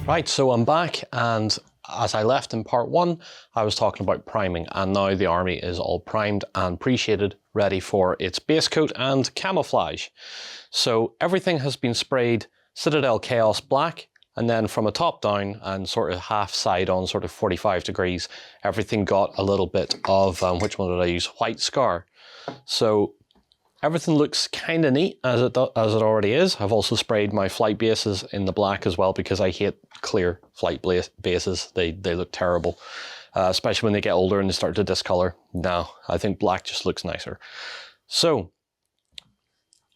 Right, so I'm back, and as I left in part 1, I was talking about priming, and now the army is all primed and pre-shaded, ready for its base coat and camouflage. So everything has been sprayed Citadel Chaos Black, and then from a top down and sort of half side on, sort of 45 degrees, everything got a little bit of, which one did I use? White Scar. So everything looks kind of neat as it already is. I've also sprayed my flight bases in the black as well because I hate clear flight bases. They look terrible, especially when they get older and they start to discolor. No, I think black just looks nicer. So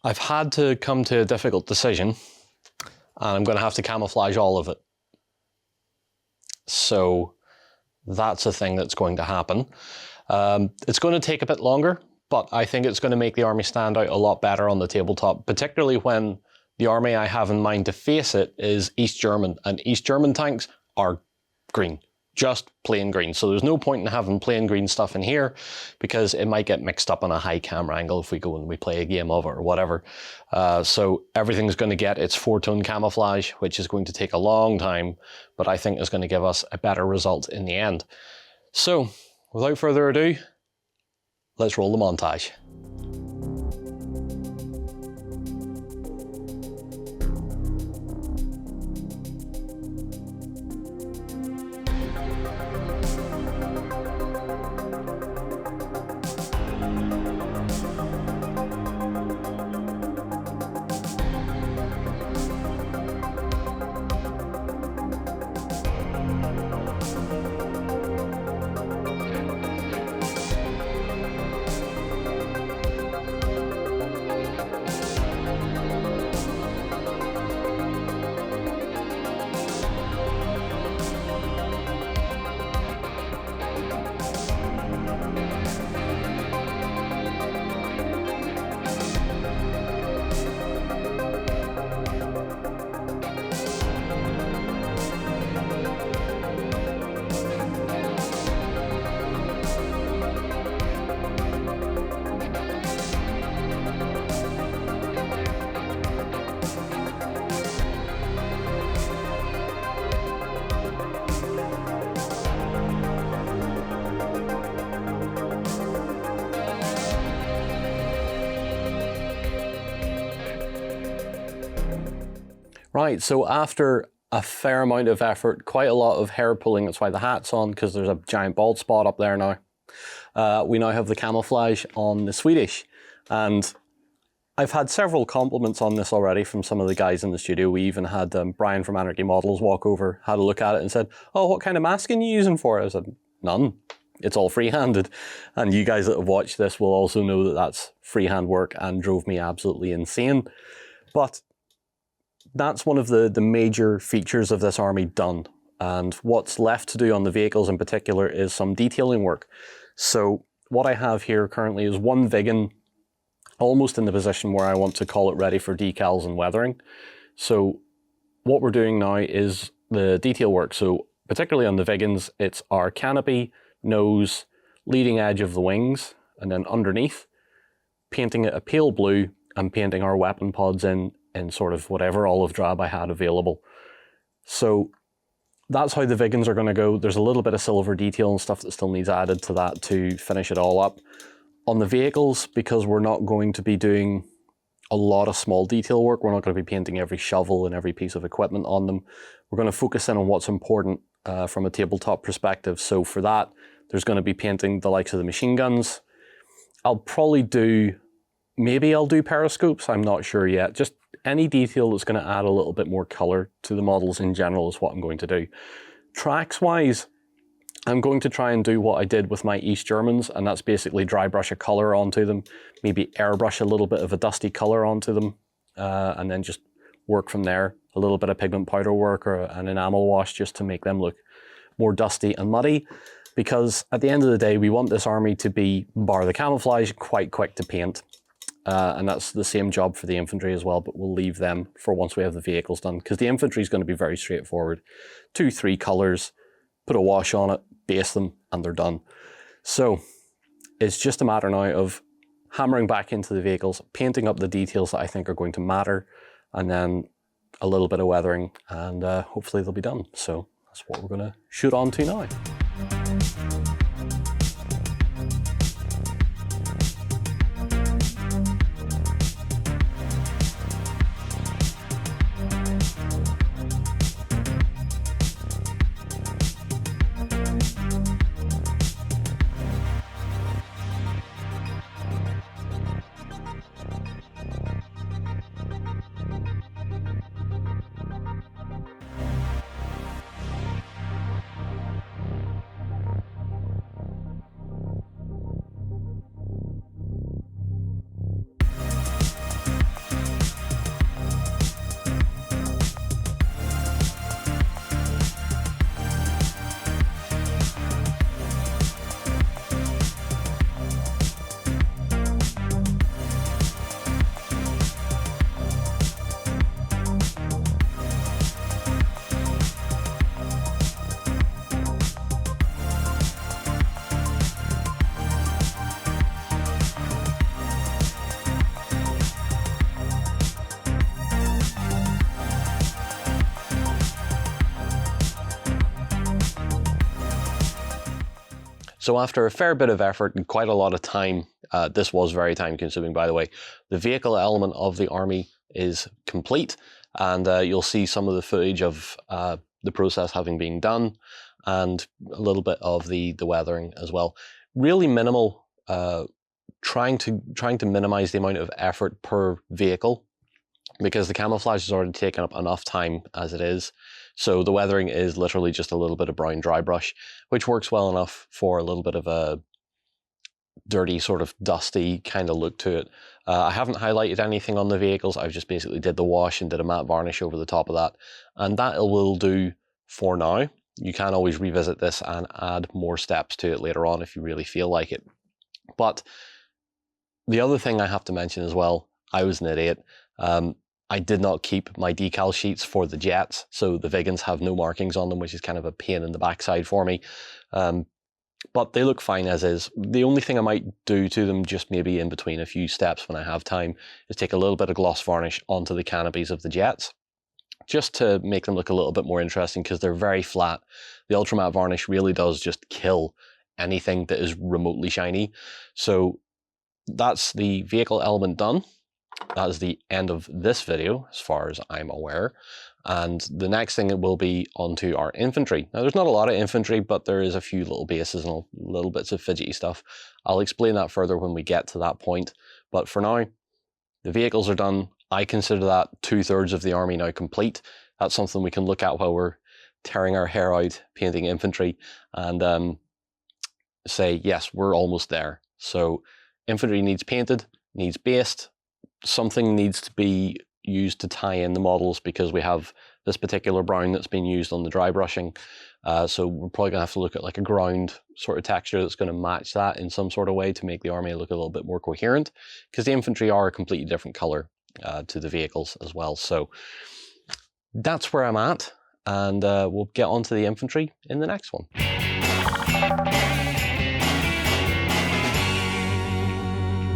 I've had to come to a difficult decision, and I'm going to have to camouflage all of it. So that's a thing that's going to happen. It's going to take a bit longer, but I think it's going to make the army stand out a lot better on the tabletop, particularly when the army I have in mind to face it is East German, and East German tanks are green, just plain green. So there's no point in having plain green stuff in here because it might get mixed up on a high camera angle if we go and we play a game of it or whatever. So everything's going to get its 4-tone camouflage, which is going to take a long time, but I think is going to give us a better result in the end. So without further ado, let's roll the montage. Right, so after a fair amount of effort, quite a lot of hair pulling, that's why the hat's on, because there's a giant bald spot up there now. We now have the camouflage on the Swedish, and I've had several compliments on this already from some of the guys in the studio. We even had Brian from Anarchy Models walk over, had a look at it and said, "Oh, what kind of masking are you using for it?" I said, "None. It's all free-handed." And you guys that have watched this will also know that that's freehand work and drove me absolutely insane. But that's one of the major features of this army done. And what's left to do on the vehicles in particular is some detailing work. So what I have here currently is one Vigan almost in the position where I want to call it ready for decals and weathering. So what we're doing now is the detail work. So particularly on the Vigans, it's our canopy, nose, leading edge of the wings, and then underneath, painting it a pale blue and painting our weapon pods in sort of whatever olive drab I had available. So that's how the Vigans are going to go. There's a little bit of silver detail and stuff that still needs added to that to finish it all up. On the vehicles, because we're not going to be doing a lot of small detail work, we're not going to be painting every shovel and every piece of equipment on them. We're going to focus in on what's important from a tabletop perspective. So for that, there's going to be painting the likes of the machine guns. I'll probably do, maybe I'll do periscopes, I'm not sure yet. Just any detail that's going to add a little bit more color to the models in general is what I'm going to do. Tracks wise, I'm going to try and do what I did with my East Germans, and that's basically dry brush a color onto them, maybe airbrush a little bit of a dusty color onto them, and then just work from there. A little bit of pigment powder work or an enamel wash just to make them look more dusty and muddy, because at the end of the day, we want this army to be, bar the camouflage, quite quick to paint. And that's the same job for the infantry as well, but we'll leave them for once we have the vehicles done, because the infantry is going to be very straightforward. 2-3 colors, put a wash on it, base them, and they're done. So it's just a matter now of hammering back into the vehicles, painting up the details that I think are going to matter, and then a little bit of weathering, and hopefully they'll be done. So that's what we're going to shoot on to now. So after a fair bit of effort and quite a lot of time, this was very time consuming by the way, the vehicle element of the army is complete, and you'll see some of the footage of the process having been done and a little bit of the weathering as well. Really minimal, trying to minimize the amount of effort per vehicle, because the camouflage has already taken up enough time as it is. So the weathering is literally just a little bit of brown dry brush, which works well enough for a little bit of a dirty, sort of dusty kind of look to it. I haven't highlighted anything on the vehicles. I've just basically did the wash and did a matte varnish over the top of that. And that will do for now. You can always revisit this and add more steps to it later on if you really feel like it. But the other thing I have to mention as well, I was an idiot. I did not keep my decal sheets for the jets, so the Vigans have no markings on them, which is kind of a pain in the backside for me. But they look fine as is. The only thing I might do to them, just maybe in between a few steps when I have time, is take a little bit of gloss varnish onto the canopies of the jets, just to make them look a little bit more interesting, because they're very flat. The ultramatte varnish really does just kill anything that is remotely shiny. So that's the vehicle element done. That is the end of this video, as far as I'm aware. And the next thing it will be onto our infantry. Now, there's not a lot of infantry, but there is a few little bases and little bits of fidgety stuff. I'll explain that further when we get to that point. But for now, the vehicles are done. I consider that 2/3 of the army now complete. That's something we can look at while we're tearing our hair out painting infantry, and say, yes, we're almost there. So infantry needs painted, needs based. Something needs to be used to tie in the models, because we have this particular brown that's been used on the dry brushing. So we're probably going to have to look at like a ground sort of texture that's going to match that in some sort of way to make the army look a little bit more coherent, because the infantry are a completely different color to the vehicles as well. So that's where I'm at, and we'll get onto the infantry in the next one.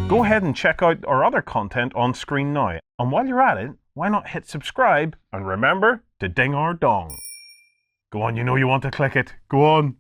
Go ahead and check out our other content on screen now. And while you're at it, why not hit subscribe and remember to ding our dong. Go on, you know you want to click it. Go on.